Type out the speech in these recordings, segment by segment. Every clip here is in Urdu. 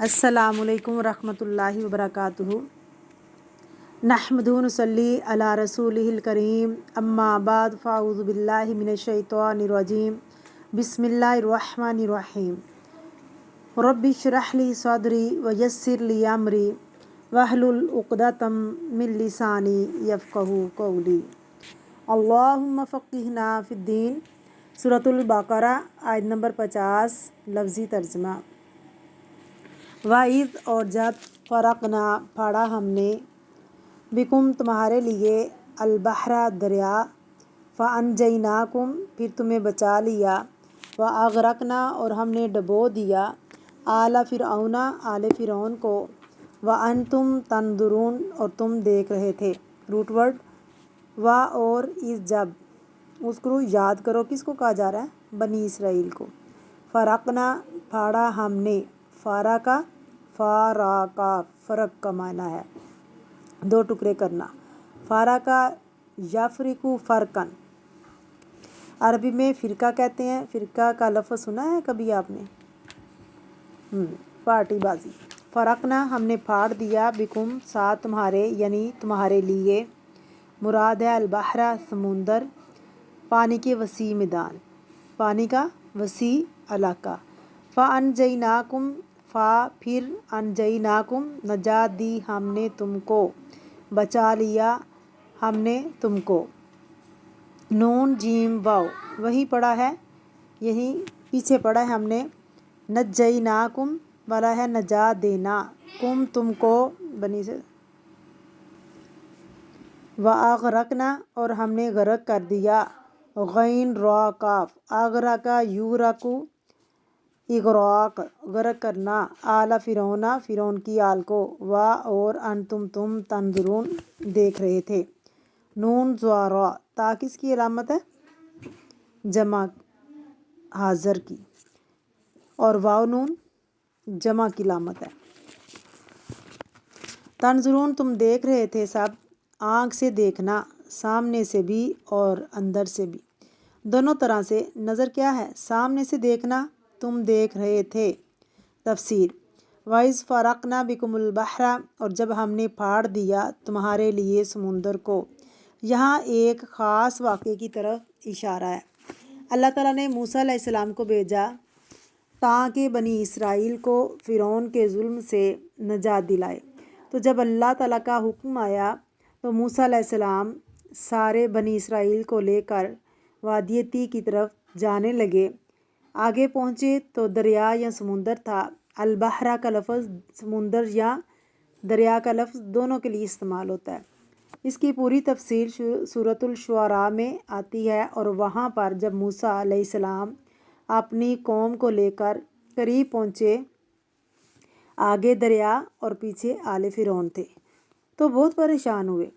السلام علیکم ورحمۃ اللہ وبرکاتہ۔ نحمدہ ونصلی علی رسولہ الکریم، اما بعد فاعوذ باللہ من الشیطان الرجیم، بسم اللہ الرحمن الرحیم۔ رب اشرح لی صدری ویسر لی امری واحلل عقدۃ من لسانی یفقہوا قولی۔ اللہم فقہنا فی الدین۔ سورۃ البقرہ آیت نمبر 50، لفظی ترجمہ۔ وَإِذْ اور جب فرقنا پھاڑا ہم نے بکم تمہارے لیے البحر دریا، فَأَنْجَيْنَاكُمْ پھر تمہیں بچا لیا، وَأَغْرَقْنَا اور ہم نے ڈبو دیا آلَ فرعون آل فرعون کو، وَأَنْتُمْ تَنْظُرُونَ اور تم دیکھ رہے تھے۔ روٹ ورڈ وا اور اس جب اذکرو یاد کرو، کس کو کہا جا رہا ہے؟ بنی اسرائیل کو۔ فرقنا پھاڑا ہم نے، فارقہ فاراقہ فرق کا معنی ہے دو ٹکڑے کرنا۔ فارقہ یفرقو فرقن، عربی میں فرقہ کہتے ہیں۔ فرقہ کا لفظ سنا ہے کبھی آپ نے؟ پارٹی بازی۔ فرقنا ہم نے پھاڑ دیا بکم ساتھ تمہارے، یعنی تمہارے لیے، مراد ہے البحر سمندر، پانی کے وسیع میدان، پانی کا وسیع علاقہ۔ فَأَنْجَيْنَاكُمْ پھر انجیناکم نجات دی ہم نے تم کو، بچا لیا ہم نے تم کو۔ نون جیم واو وہی پڑھا ہے، یہی پیچھے پڑھا ہے ہم نے۔ نجیناکم والا ہے نجات دینا، کم تم کو بنی سے۔ وَأَغْرَقْنَا اور ہم نے غرق کر دیا، غین را کاف، اغرقا یورقو اغراق غرق کرنا، آل فرعون فرعون کی آل کو، وا اور انتم تم تنظرون دیکھ رہے تھے۔ نون زوارا تا کس کی علامت ہے؟ جمع حاضر کی، اور واو نون جمع کی علامت ہے۔ تنظرون تم دیکھ رہے تھے، سب آنکھ سے دیکھنا، سامنے سے بھی اور اندر سے بھی، دونوں طرح سے۔ نظر کیا ہے؟ سامنے سے دیکھنا، تم دیکھ رہے تھے۔ تفسیر: وَإِذْ فَرَقْنَا بِكُمُ الْبَحْرَ اور جب ہم نے پھاڑ دیا تمہارے لیے سمندر کو۔ یہاں ایک خاص واقعے کی طرف اشارہ ہے۔ اللہ تعالیٰ نے موسیٰ علیہ السلام کو بھیجا تاکہ بنی اسرائیل کو فرعون کے ظلم سے نجات دلائے۔ تو جب اللہ تعالیٰ کا حکم آیا تو موسیٰ علیہ السلام سارے بنی اسرائیل کو لے کر وادی طی کی طرف جانے لگے۔ آگے پہنچے تو دریا یا سمندر تھا۔ البحر کا لفظ سمندر یا دریا کا لفظ دونوں کے لیے استعمال ہوتا ہے۔ اس کی پوری تفصیل سورۃ الشعراء میں آتی ہے، اور وہاں پر جب موسیٰ علیہ السلام اپنی قوم کو لے کر قریب پہنچے، آگے دریا اور پیچھے آل فرعون تھے، تو بہت پریشان ہوئے۔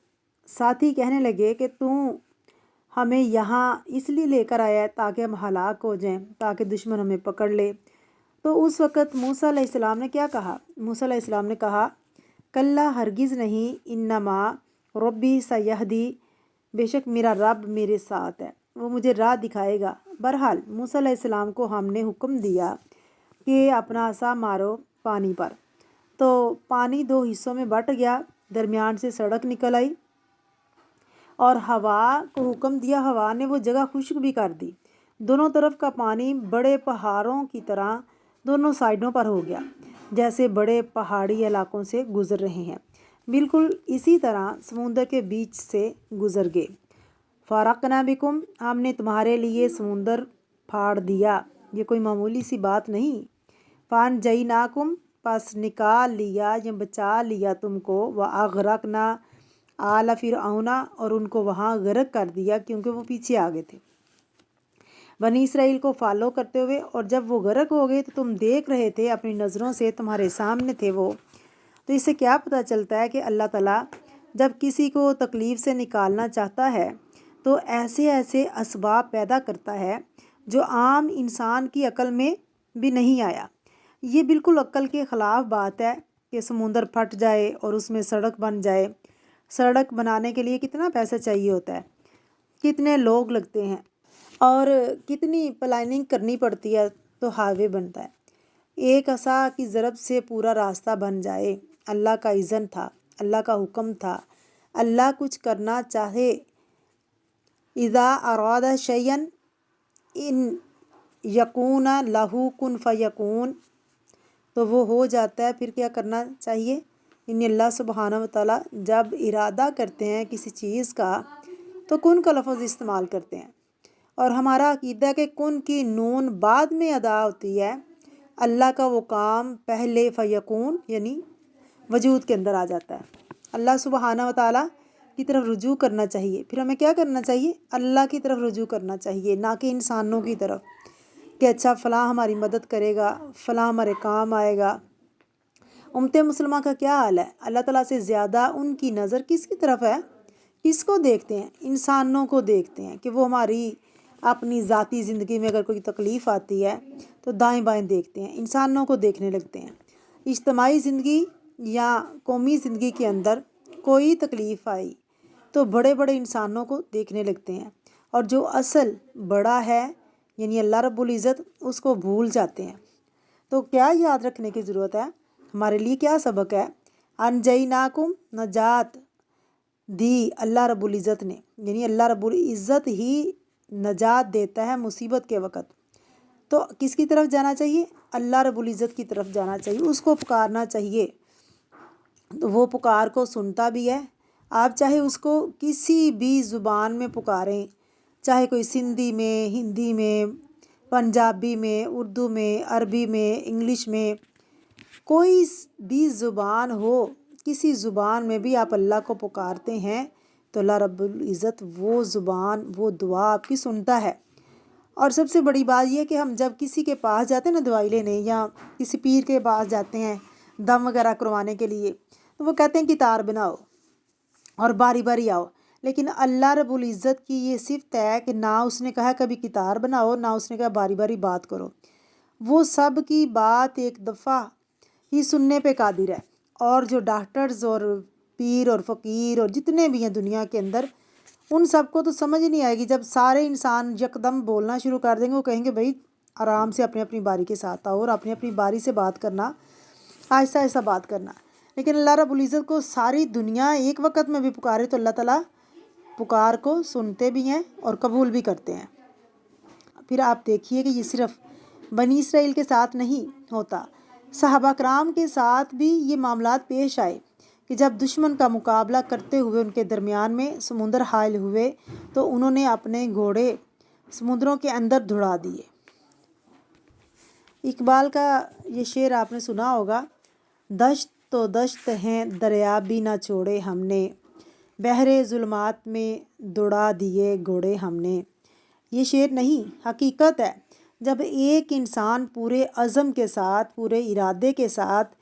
ساتھی کہنے لگے کہ تو ہمیں یہاں اس لیے لے کر آیا ہے تاکہ ہم ہلاک ہو جائیں، تاکہ دشمن ہمیں پکڑ لے۔ تو اس وقت موسیٰ علیہ السلام نے کیا کہا؟ موسیٰ علیہ السلام نے کہا کلا ہرگز نہیں، انما ربی سیہدی بے شک میرا رب میرے ساتھ ہے، وہ مجھے راہ دکھائے گا۔ بہرحال موسیٰ علیہ السلام کو ہم نے حکم دیا کہ اپنا عصا مارو پانی پر، تو پانی دو حصوں میں بٹ گیا، درمیان سے سڑک نکل آئی، اور ہوا کو حکم دیا، ہوا نے وہ جگہ خشک بھی کر دی۔ دونوں طرف کا پانی بڑے پہاڑوں کی طرح دونوں سائڈوں پر ہو گیا، جیسے بڑے پہاڑی علاقوں سے گزر رہے ہیں، بالکل اسی طرح سمندر کے بیچ سے گزر گئے۔ فَرَقْنَا بِكُمْ ہم نے تمہارے لیے سمندر پھاڑ دیا، یہ کوئی معمولی سی بات نہیں۔ فَأَنْجَيْنَاكُمْ پس نکال لیا یا بچا لیا تم کو، وَأَغْرَقْنَا آلَ فرعون اور ان کو وہاں غرق کر دیا، کیونکہ وہ پیچھے آگے تھے بنی اسرائیل کو فالو کرتے ہوئے، اور جب وہ غرق ہو گئے تو تم دیکھ رہے تھے اپنی نظروں سے، تمہارے سامنے تھے وہ۔ تو اس سے کیا پتہ چلتا ہے کہ اللہ تعالیٰ جب کسی کو تکلیف سے نکالنا چاہتا ہے تو ایسے ایسے اسباب پیدا کرتا ہے جو عام انسان کی عقل میں بھی نہیں آیا۔ یہ بالکل عقل کے خلاف بات ہے کہ سمندر پھٹ جائے اور اس میں سڑک بن جائے۔ سڑک بنانے کے لیے کتنا پیسہ چاہیے ہوتا ہے، کتنے لوگ لگتے ہیں، اور کتنی پلاننگ کرنی پڑتی ہے تو ہائی وے بنتا ہے۔ ایک عصا کی ضرب سے پورا راستہ بن جائے۔ اللہ کا اذن تھا، اللہ کا حکم تھا۔ اللہ کچھ کرنا چاہے، اذا اراد شیئا ان یکون لہ کن فیکون، تو وہ ہو جاتا ہے۔ پھر کیا کرنا چاہیے؟ ان اللہ سبحانہ و تعالیٰ جب ارادہ کرتے ہیں کسی چیز کا تو کن کا لفظ استعمال کرتے ہیں، اور ہمارا عقیدہ ہے کہ کن کی نون بعد میں ادا ہوتی ہے، اللہ کا وہ کام پہلے فیکون یعنی وجود کے اندر آ جاتا ہے۔ اللہ سبحانہ و تعالیٰ کی طرف رجوع کرنا چاہیے۔ پھر ہمیں کیا کرنا چاہیے؟ اللہ کی طرف رجوع کرنا چاہیے، نہ کہ انسانوں کی طرف کہ اچھا فلاں ہماری مدد کرے گا، فلاں ہمارے کام آئے گا۔ امت مسلمہ کا کیا حال ہے؟ اللہ تعالیٰ سے زیادہ ان کی نظر کس کی طرف ہے؟ کس کو دیکھتے ہیں؟ انسانوں کو دیکھتے ہیں کہ وہ ہماری اپنی ذاتی زندگی میں اگر کوئی تکلیف آتی ہے تو دائیں بائیں دیکھتے ہیں، انسانوں کو دیکھنے لگتے ہیں۔ اجتماعی زندگی یا قومی زندگی کے اندر کوئی تکلیف آئی تو بڑے بڑے انسانوں کو دیکھنے لگتے ہیں، اور جو اصل بڑا ہے یعنی اللہ رب العزت، اس کو بھول جاتے ہیں۔ تو کیا یاد رکھنے کی ضرورت ہے؟ ہمارے لیے کیا سبق ہے؟ انجیناکم، نجات دی اللہ رب العزت نے، یعنی اللہ رب العزت ہی نجات دیتا ہے مصیبت کے وقت۔ تو کس کی طرف جانا چاہیے؟ اللہ رب العزت کی طرف جانا چاہیے، اس کو پکارنا چاہیے، تو وہ پکار کو سنتا بھی ہے۔ آپ چاہے اس کو کسی بھی زبان میں پکاریں، چاہے کوئی سندھی میں، ہندی میں، پنجابی میں، اردو میں، عربی میں، انگلش میں، کوئی بھی زبان ہو، کسی زبان میں بھی آپ اللہ کو پکارتے ہیں تو اللہ رب العزت وہ زبان، وہ دعا آپ کی سنتا ہے۔ اور سب سے بڑی بات یہ کہ ہم جب کسی کے پاس جاتے ہیں نا دوائی لینے، یا کسی پیر کے پاس جاتے ہیں دم وغیرہ کروانے کے لیے، تو وہ کہتے ہیں کتار بناؤ اور باری باری آؤ، لیکن اللہ رب العزت کی یہ صفت ہے کہ نہ اس نے کہا کبھی کتار بناؤ، نہ اس نے کہا باری باری بات کرو۔ وہ سب کی بات ایک دفعہ ہی سننے پہ قادر ہے، اور جو ڈاکٹرز اور پیر اور فقیر اور جتنے بھی ہیں دنیا کے اندر، ان سب کو تو سمجھ نہیں آئے گی جب سارے انسان یکدم بولنا شروع کر دیں گے۔ وہ کہیں گے بھائی آرام سے اپنی اپنی باری کے ساتھ آؤ، اور اپنی اپنی باری سے بات کرنا، آہستہ آہستہ بات کرنا۔ لیکن اللہ رب العزت کو ساری دنیا ایک وقت میں بھی پکارے تو اللہ تعالیٰ پکار کو سنتے بھی ہیں اور قبول بھی کرتے ہیں۔ پھر آپ دیکھیے کہ یہ صرف بنی اسرائیل کے ساتھ نہیں ہوتا، صحابہ کرام کے ساتھ بھی یہ معاملات پیش آئے کہ جب دشمن کا مقابلہ کرتے ہوئے ان کے درمیان میں سمندر حائل ہوئے تو انہوں نے اپنے گھوڑے سمندروں کے اندر دھڑا دیے۔ اقبال کا یہ شعر آپ نے سنا ہوگا، دشت تو دشت ہیں دریا بھی نہ چھوڑے ہم نے، بحر ظلمات میں دوڑا دیے گھوڑے ہم نے۔ یہ شعر نہیں، حقیقت ہے۔ جب ایک انسان پورے عزم کے ساتھ، پورے ارادے کے ساتھ،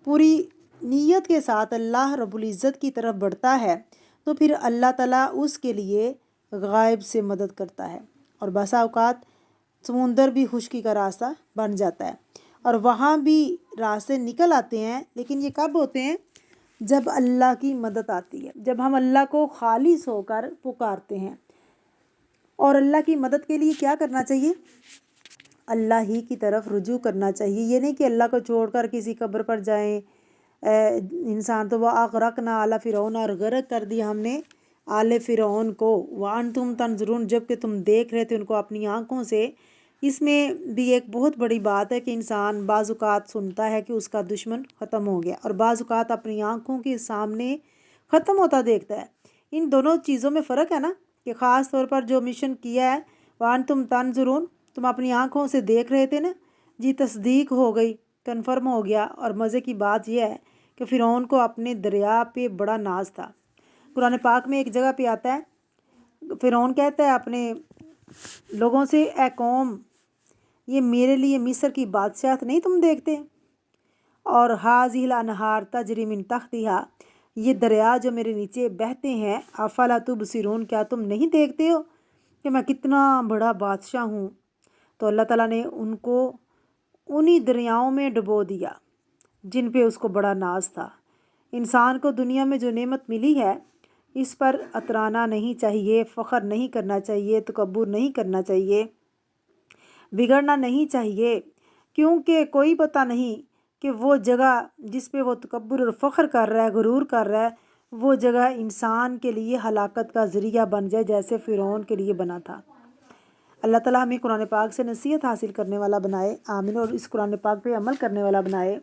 پوری نیت کے ساتھ اللہ رب العزت کی طرف بڑھتا ہے تو پھر اللہ تعالیٰ اس کے لیے غائب سے مدد کرتا ہے، اور بسا اوقات سمندر بھی خشکی کا راستہ بن جاتا ہے، اور وہاں بھی راستے نکل آتے ہیں۔ لیکن یہ کب ہوتے ہیں؟ جب اللہ کی مدد آتی ہے، جب ہم اللہ کو خالص ہو کر پکارتے ہیں۔ اور اللہ کی مدد کے لیے کیا کرنا چاہیے؟ اللہ ہی کی طرف رجوع کرنا چاہیے۔ یہ نہیں کہ اللہ کو چھوڑ کر کسی قبر پر جائیں۔ انسان تو وہ اغرقنا آل فرعون، اور غرق کر دیا ہم نے آل فرعون کو، وانتم تنظرون، جب کہ تم دیکھ رہے تھے ان کو اپنی آنکھوں سے۔ اس میں بھی ایک بہت بڑی بات ہے کہ انسان بعض اوقات سنتا ہے کہ اس کا دشمن ختم ہو گیا، اور بعض اوقات اپنی آنکھوں کے سامنے ختم ہوتا دیکھتا ہے۔ ان دونوں چیزوں میں فرق ہے نا، کہ خاص طور پر جو مشن کیا ہے وانتم تنظرون، تم اپنی آنکھوں سے دیکھ رہے تھے نا، جی تصدیق ہو گئی، کنفرم ہو گیا۔ اور مزے کی بات یہ ہے کہ فرعون کو اپنے دریا پہ بڑا ناز تھا۔ قرآن پاک میں ایک جگہ پہ آتا ہے، فرعون کہتا ہے اپنے لوگوں سے، اے قوم، یہ میرے لیے مصر کی بادشاہت نہیں تم دیکھتے؟ اور ہاذہ الانہار تجری من تحتہا، یہ دریا جو میرے نیچے بہتے ہیں، افلا تبصرون، کیا تم نہیں دیکھتے ہو کہ میں کتنا بڑا بادشاہ ہوں؟ تو اللہ تعالیٰ نے ان کو انہی دریاؤں میں ڈبو دیا جن پہ اس کو بڑا ناز تھا۔ انسان کو دنیا میں جو نعمت ملی ہے اس پر اترانا نہیں چاہیے، فخر نہیں کرنا چاہیے، تکبر نہیں کرنا چاہیے، بگڑنا نہیں چاہیے، کیونکہ کوئی پتہ نہیں کہ وہ جگہ جس پہ وہ تکبر اور فخر کر رہا ہے، غرور کر رہا ہے، وہ جگہ انسان کے لیے ہلاکت کا ذریعہ بن جائے جیسے فرعون کے لیے بنا تھا۔ اللہ تعالیٰ ہمیں قرآن پاک سے نصیحت حاصل کرنے والا بنائے، آمین، اور اس قرآن پاک پہ عمل کرنے والا بنائے۔